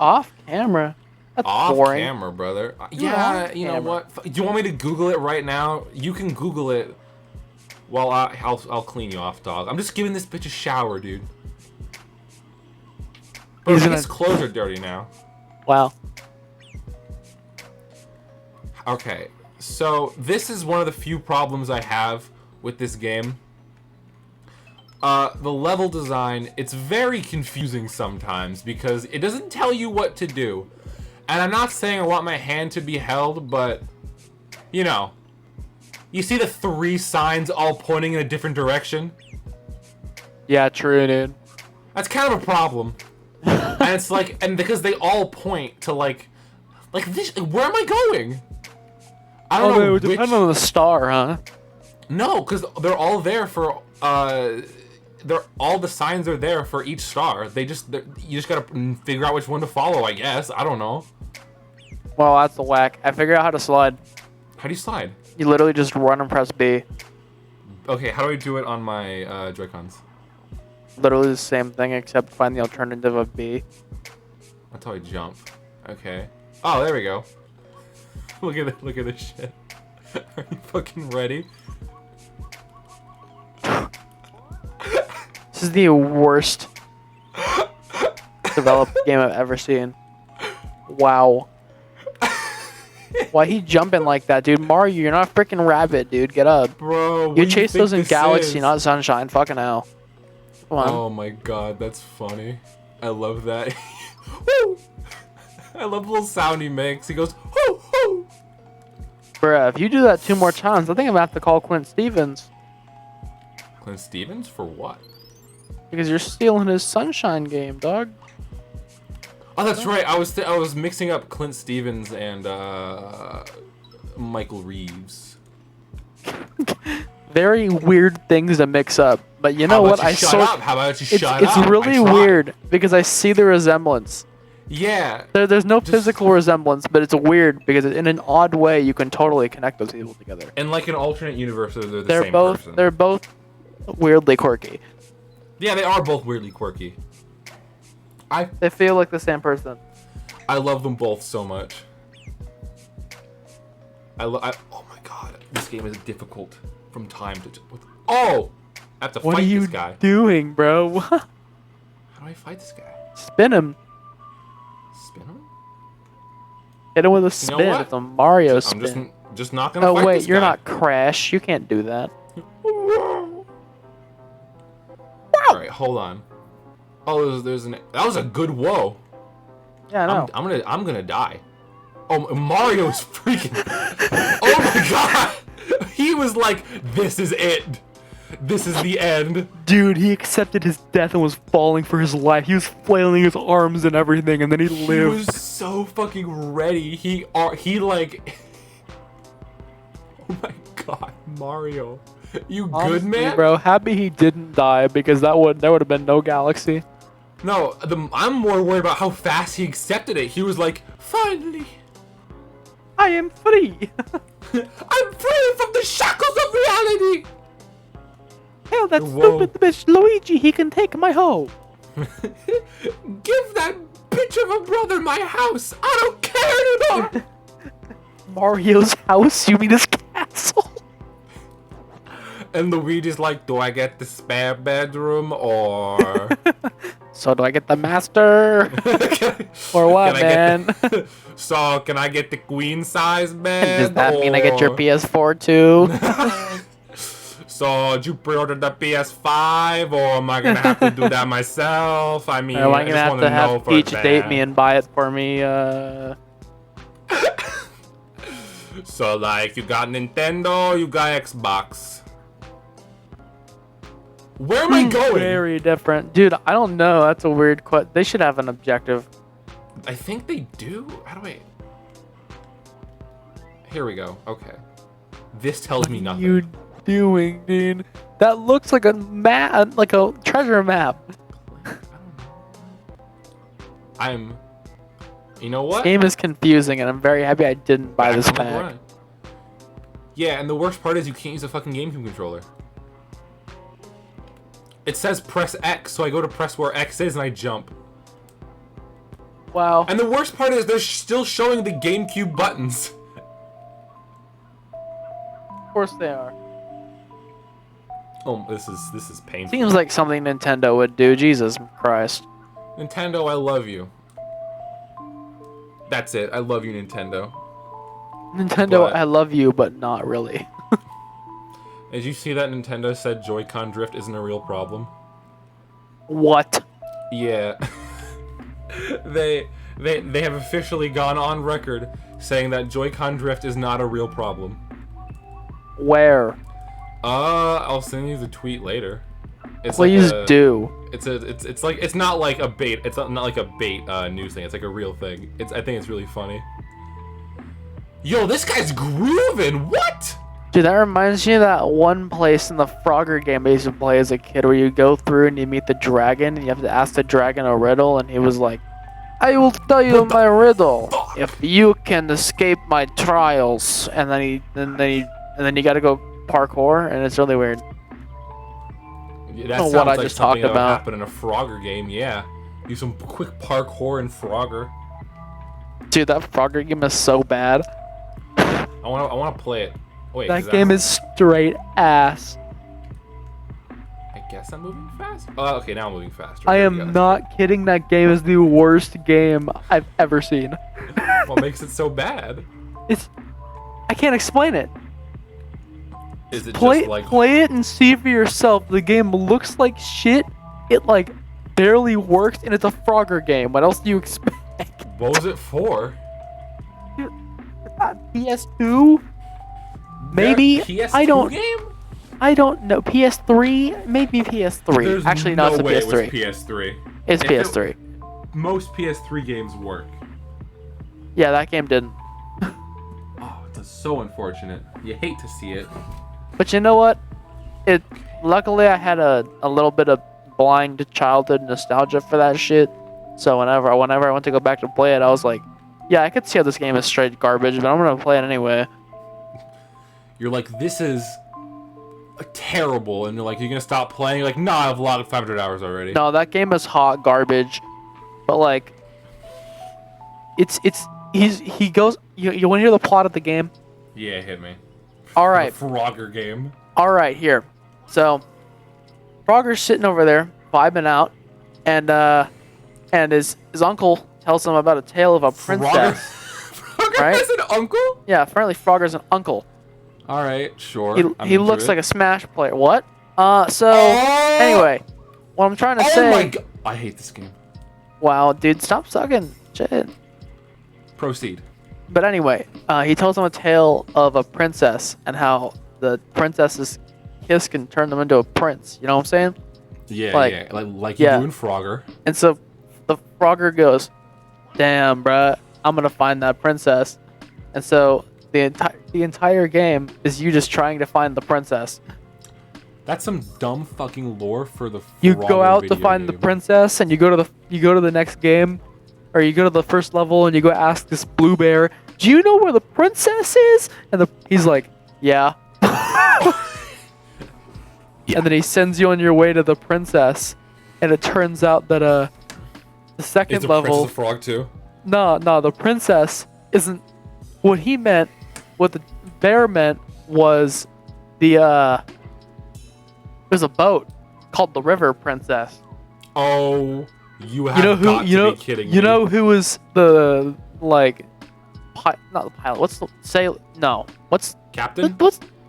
Off camera. That's Off boring. camera, brother. Do it Yeah, off you know camera. what? Do you want me to Google it right now? You can Google it while I'll clean you off, dog. I'm just giving this bitch a shower, dude. Bro, his clothes are dirty now. Wow. Okay, so this is one of the few problems I have with this game. The level design, it's very confusing sometimes because it doesn't tell you what to do. And I'm not saying I want my hand to be held, but, you know, you see the 3 signs all pointing in a different direction? Yeah, true, dude. That's kind of a problem. And it's like, and because they all point to like this, where am I going? I don't know. It depends on the star, huh? No, because they're all there for, they're all the signs are there for each star. You just gotta figure out which one to follow, I guess. I don't know. Well, that's the whack. I figured out how to slide. How do you slide? You literally just run and press B. Okay, how do I do it on my Joy-Cons? Literally the same thing, except find the alternative of B. That's how I jump. Okay. Oh, there we go. Look at this shit. Are you fucking ready? This is the worst developed game I've ever seen. Wow. Why he jumping like that, dude? Mario, you're not a freaking rabbit, dude. Get up. Bro, You chase those in Galaxy, not Sunshine. Fucking hell. Come on. Oh my god, that's funny. I love that. Woo! I love the little sound he makes. He goes, hoo, hoo! Bruh, if you do that 2 more times, I think I'm gonna have to call Clint Stevens. Clint Stevens? For what? Because you're stealing his Sunshine game, dog. Oh, that's right. I was mixing up Clint Stevens and Michael Reeves. Very weird things to mix up. But you know what? How about you shut up? It's really weird because I see the resemblance. Yeah. There's no physical resemblance, but it's weird because in an odd way you can totally connect those people together. In like an alternate universe, they're the same both person. they're both weirdly quirky. Yeah, they are both weirdly quirky. They feel like the same person. I love them both so much. Oh my god, this game is difficult from time to. Oh, I have to fight this guy. What are you doing, bro? How do I fight this guy? Spin him. Spin him? Hit him with a spin. What? It's a Mario spin. I'm just not gonna fight Oh wait, this you're guy. not Crash. You can't do that. Alright, hold on. Oh, that was a good whoa. Yeah, I know. I'm gonna die. Oh, Mario's freaking. Oh my god! He was like, this is it. This is the end. Dude, he accepted his death and was falling for his life. He was flailing his arms and everything, and then he lived. He was so fucking ready. He like. Oh my god, Mario. You Honestly, good, man? bro, happy he didn't die because there would have been no Galaxy. No, I'm more worried about how fast he accepted it. He was like, finally, I am free. I'm free from the shackles of reality. Hell, that Whoa. stupid bitch Luigi, he can take my hoe. Give that bitch of a brother my house. I don't care anymore. Mario's house? You mean his castle? And Luigi's like, do I get the spare bedroom or? So do I get the master? Or what, man? So can I get the queen size bed? Does that mean I get your PS4 too? So did you pre-order the PS5 or am I gonna have to do that myself? I mean, Am I I gonna just have want to to know have for Peach that. date me and buy it for me? So like, you got Nintendo, you got Xbox. Where am I going? Very different. Dude, I don't know. That's a weird question. They should have an objective. I think they do. How do I? Here we go. Okay. This tells me nothing. What are you doing, dude? That looks like a map, like a treasure map. You know what? This game is confusing, and I'm very happy I didn't buy this Back on the pack. grind. Yeah, and the worst part is you can't use a fucking GameCube controller. It says press X, so I go to press where X is and I jump. Wow. And the worst part is they're still showing the GameCube buttons. Of course they are. Oh, this is painful. Seems like something Nintendo would do. Jesus Christ. Nintendo, I love you. That's it. I love you, Nintendo. Nintendo, But- I love you, but not really. Did you see that Nintendo said Joy-Con drift isn't a real problem? What? Yeah. they have officially gone on record saying that Joy-Con drift is not a real problem. Where? I'll send you the tweet later. It's Please like do. It's not like a bait. It's not like a bait news thing. It's like a real thing. I think it's really funny. Yo, this guy's grooving. What? Dude, that reminds me of that one place in the Frogger game I used to play as a kid where you go through and you meet the dragon and you have to ask the dragon a riddle, and he was like, I will tell you my riddle if you can escape my trials. And then you gotta go parkour, and it's really weird. That know sounds what I like just something talked that would about. happen in a Frogger game. Yeah, do some quick parkour in Frogger. Dude, that Frogger game is so bad. I wanna play it. Wait, That game is straight ass. I guess I'm moving fast. Oh, okay, now I'm moving faster. I There we am go. not kidding. That game is the worst game I've ever seen. What makes it so bad? I can't explain it. Is it Play just like it and see for yourself. The game looks like shit. It like barely works, and it's a Frogger game. What else do you expect? what was it for? PS2? Maybe. That PS2 I don't. game? I don't know. PS3? Maybe PS3. There's Actually, no, it's a way PS3. It was PS3. It's If it- PS3. Most PS3 games work. Yeah, that game didn't. Oh, it's so unfortunate. You hate to see it. But you know what? Luckily I had a little bit of blind childhood nostalgia for that shit. So whenever I went to go back to play it, I was like, yeah, I could see how this game is straight garbage, but I'm gonna play it anyway. You're like, this is terrible, and you're gonna stop playing. You're like, nah, I've logged 500 hours already. No, that game is hot garbage. But like, he goes. You want to hear the plot of the game? Yeah, hit me. All right. The Frogger game. All right, here. So, Frogger's sitting over there, vibing out, and his uncle tells him about a tale of a princess. Frogger Right? has an uncle? Yeah, apparently Frogger's an uncle. All right, sure. He looks like a Smash player. What? So Oh! anyway, what I'm trying to Oh say. my god! I hate this game. Wow, dude, stop sucking. Shit. Proceed. But anyway, he tells him a tale of a princess and how the princess's kiss can turn them into a prince. You know what I'm saying? Yeah, Like- yeah. Like you yeah. do in Frogger. And so the Frogger goes, "Damn, bruh, I'm gonna find that princess." And so the entire game is you just trying to find the princess. That's some dumb fucking lore for the You Frogger go out to video find the game. princess, and you go to the next game, or you go to the first level and you go ask this blue bear, "Do you know where the princess is?" And he's like, "Yeah." And then he sends you on your way to the princess, and it turns out that the second Is the level, Princess a Frog too? no, the princess isn't what he meant. What the bear meant was there's a boat called the River Princess. Oh, you have You know who? got You to know? be kidding You me. know who was the like, not the pilot. What's the say? No. Captain?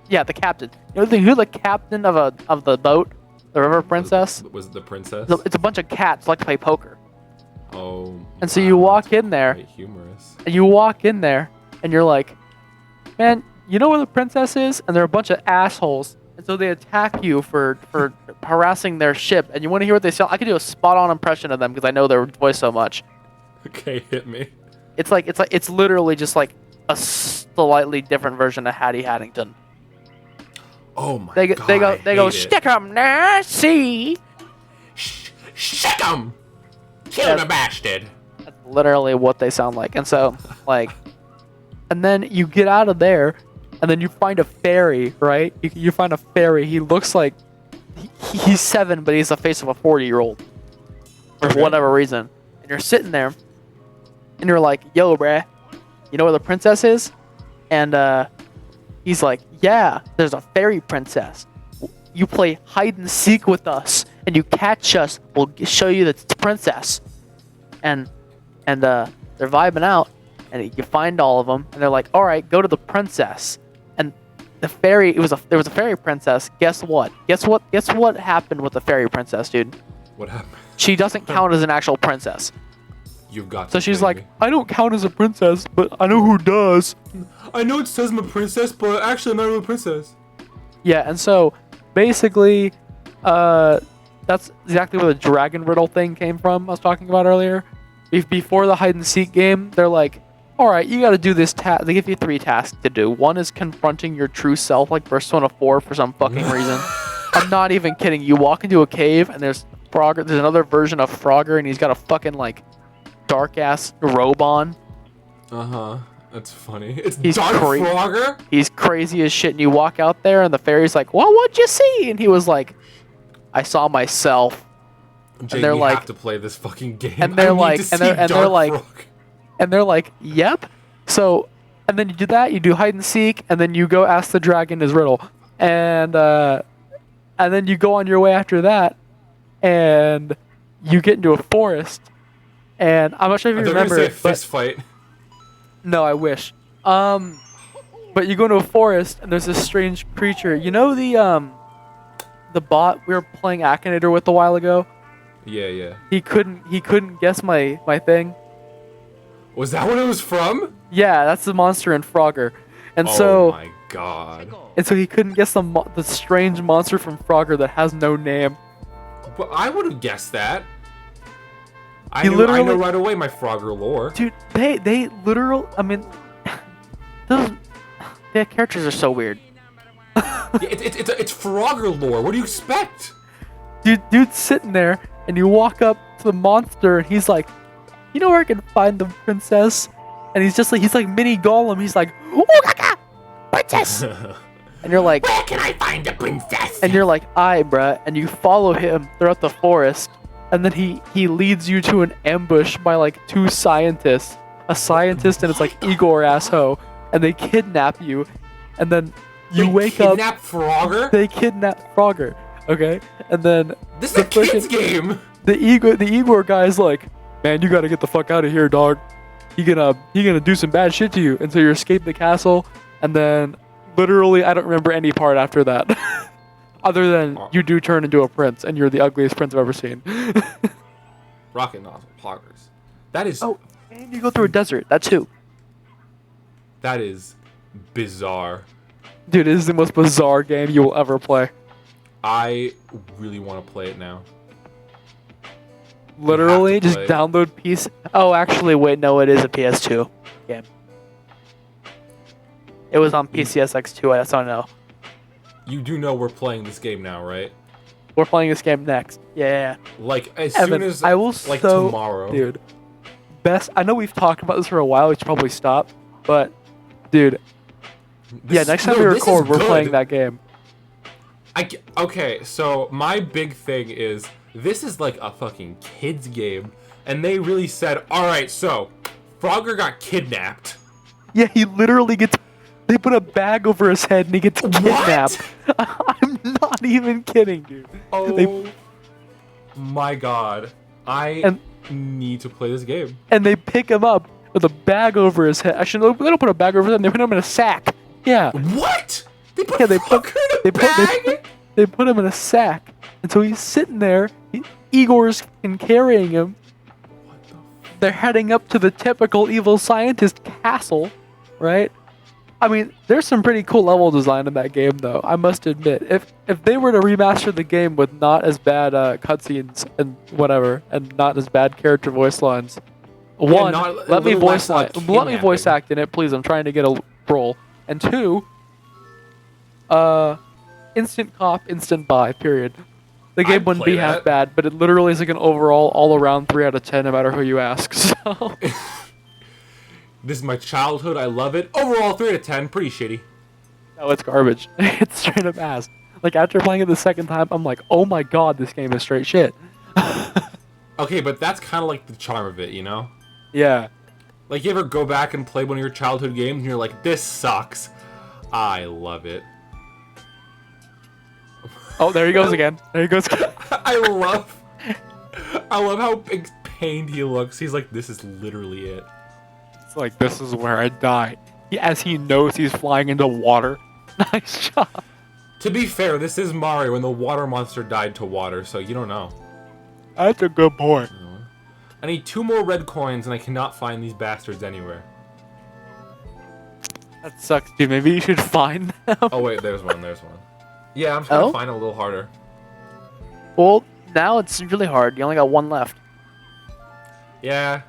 Yeah, the captain. You know who the captain of the boat, the River Princess? Was it the princess? It's a bunch of cats like to play poker. Oh. And so you walk in there, Quite humorous. and you walk in there, and you're like, "Man, you know where the princess is?" And they're a bunch of assholes, and so they attack you for harassing their ship. And you want to hear what they say? I could do a spot-on impression of them because I know their voice so much. Okay, hit me. It's literally just like a slightly different version of Hattie Haddington. Oh my They god. go I hate it. stick 'em now, see. Shake 'em! Kill Yes. the bastard! That's literally what they sound like. And so like, and then you get out of there, and then you find a fairy, right? You find a fairy. He looks like he's 7, but he's the face of a 40-year-old for Okay. whatever reason. And you're sitting there, And you're like, yo, bruh, you know where the princess is? And he's like, yeah, there's a fairy princess. You play hide and seek with us, and you catch us, we'll show you the princess. And they're vibing out, and you find all of them, and they're like, all right, go to the princess. And the fairy, there was a fairy princess. Guess what? Guess what happened with the fairy princess, dude? What happened? She doesn't count as an actual princess. You've got. So she's like, I don't count as a princess, but I know who does. I know it says I'm a princess, but actually I'm not really a princess. Yeah, and so basically, that's exactly where the dragon riddle thing came from. I was talking about earlier. Before the hide and seek game, they're like, all right, you got to do this task. They give you 3 tasks to do. One is confronting your true self, like Persona 4 for some fucking reason. I'm not even kidding. You walk into a cave and there's Frogger. There's another version of Frogger, and he's got a fucking like dark ass robe on. That's funny. It's He's Dark Frogger? He's crazy as shit, and you walk out there, and the fairy's like, well, what'd you see? And he was like, I saw myself. Jake, and they're we like, have to play this fucking game. And they're I need like, to and see they're Dark like, Frog. and they're like, yep. So, and then you do that, you do hide and seek, and then you go ask the dragon his riddle, and then you go on your way after that, and you get into a forest, and I'm not sure if you remember. Say a fist fight. No, I wish. But you go into a forest and there's this strange creature. You know the bot we were playing Akinator with a while ago? Yeah. He couldn't guess my thing. Was that what it was from? Yeah, that's the monster in Frogger. And oh my god. And so he couldn't guess the strange monster from Frogger that has no name. But I would have guessed that. I know right away my Frogger lore. Dude, they literal. I mean, their characters are so weird. Yeah, it's Frogger lore. What do you expect? Dude's sitting there, and you walk up to the monster, and he's like, you know where I can find the princess? And he's like mini Gollum. He's like, ooh, gaga, princess. And you're like, where can I find the princess? And you're like, aye, bruh. And you follow him throughout the forest. And then he leads you to an ambush by like 2 scientists. A scientist and it's like Igor asshole. And they kidnap you. And then you wake up. Kidnap Frogger? They kidnap Frogger. Okay? And then this is a kid's game. The Igor guy's like, man, you gotta get the fuck out of here, dog. He gonna do some bad shit to you. And so you escape the castle, and then literally I don't remember any part after that. Other than you do turn into a prince, and you're the ugliest prince I've ever seen. Rocket nozzle poggers. That is. Oh, and you go through a desert. That too. That is bizarre. Dude, it is the most bizarre game you will ever play. I really want to play it now. Literally, just download PC. Oh, actually, wait, no, it is a PS2 game. It was on PCSX2. That's all I know. You do know we're playing this game now, right? We're playing this game next. Yeah. Like as Evan, soon as I will like tomorrow, dude. Best. I know we've talked about this for a while. We should probably stop, but dude, next time we record, we're playing that game. Okay, so my big thing is this is like a fucking kids game, and they really said, all right, so Frogger got kidnapped. Yeah, he literally gets. They put a bag over his head and he gets kidnapped. I'm not even kidding, dude. Oh my god. I need to play this game. And they pick him up with a bag over his head. Actually, they don't put a bag over his head, they put him in a sack. Yeah. What? They put they put him in a sack. And so he's sitting there. Igor's carrying him. They're heading up to the typical evil scientist castle, right? I mean, there's some pretty cool level design in that game, though. I must admit, if they were to remaster the game with not as bad cutscenes and whatever, and not as bad character voice lines, let me voice act in it, please. I'm trying to get a role. And 2, instant cop, instant buy. Period. The game wouldn't be half bad, but it literally is like an overall, all around 3 out of 10, no matter who you ask. So. This is my childhood. I love it. Overall, 3 out of 10. Pretty shitty. No, it's garbage. It's straight up ass. Like, after playing it the second time, I'm like, oh my god, this game is straight shit. Okay, but that's kind of like the charm of it, you know? Yeah. Like, you ever go back and play one of your childhood games and you're like, this sucks. I love it. Oh, there he goes again. There he goes again. I love how pained he looks. He's like, this is literally it. It's like, this is where I die. As he knows he's flying into water. Nice job. To be fair, this is Mario when the water monster died to water, so you don't know. That's a good point. I need 2 more red coins and I cannot find these bastards anywhere. That sucks, dude. Maybe you should find them. Oh wait, there's one. Yeah, I'm trying to find it a little harder. Well, now it's really hard. You only got 1 left. Yeah.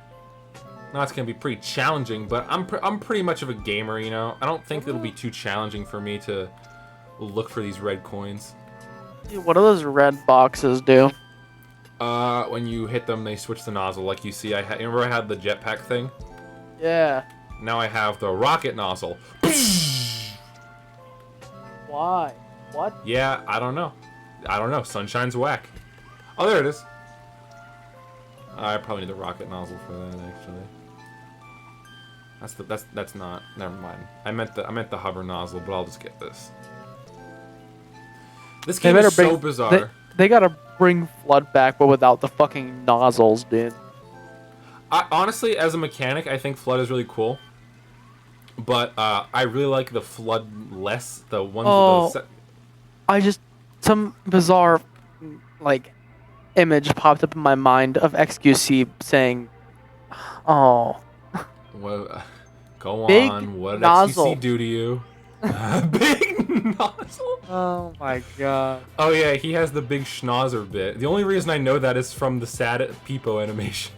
Now it's gonna be pretty challenging, but I'm pretty much of a gamer, you know. I don't think it'll be too challenging for me to look for these red coins. Dude, what do those red boxes do? When you hit them, they switch the nozzle. Like you see, remember I had the jetpack thing? Yeah. Now I have the rocket nozzle. Why? What? Yeah, I don't know. Sunshine's whack. Oh, there it is. I probably need the rocket nozzle for that, actually. That's not. Never mind. I meant the hover nozzle, but I'll just get this. This game is so bizarre. They gotta bring Flood back, but without the fucking nozzles, dude. Honestly, as a mechanic, I think Flood is really cool. But I really like the Flood less. The ones with those. Some bizarre, like, image popped up in my mind of XQC saying, "Oh." Well, go Big on. What did nozzle. XQC do to you? Big nozzle? Oh my god. Oh yeah, he has the big schnauzer bit. The only reason I know that is from the sad Peepo animation.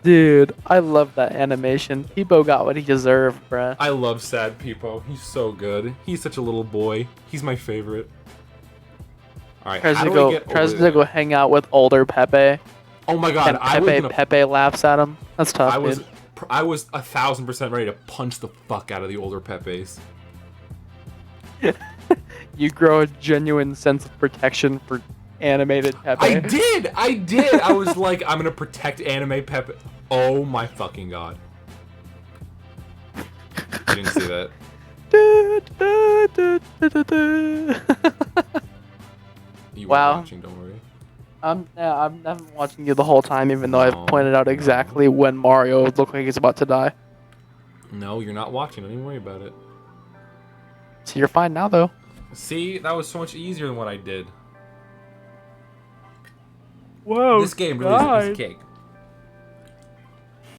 Dude, I love that animation. Peepo got what he deserved, bruh. I love sad Peepo. He's so good. He's such a little boy. He's my favorite. Alright, how do I get tries over to go hang out with older Pepe. Oh my god, And Pepe laughs at him. That's tough, dude. I was 1,000% ready to punch the fuck out of the older Pepes. You grow a genuine sense of protection for animated Pepe. I did! I was like, I'm gonna protect anime Pepe. Oh my fucking god. You didn't see that. You were watching, don't worry. I'm watching you the whole time, even though I've pointed out exactly when Mario looked like he's about to die. No, you're not watching. Don't even worry about it. So you're fine now, though. See, that was so much easier than what I did. Whoa, This game really is a piece of cake.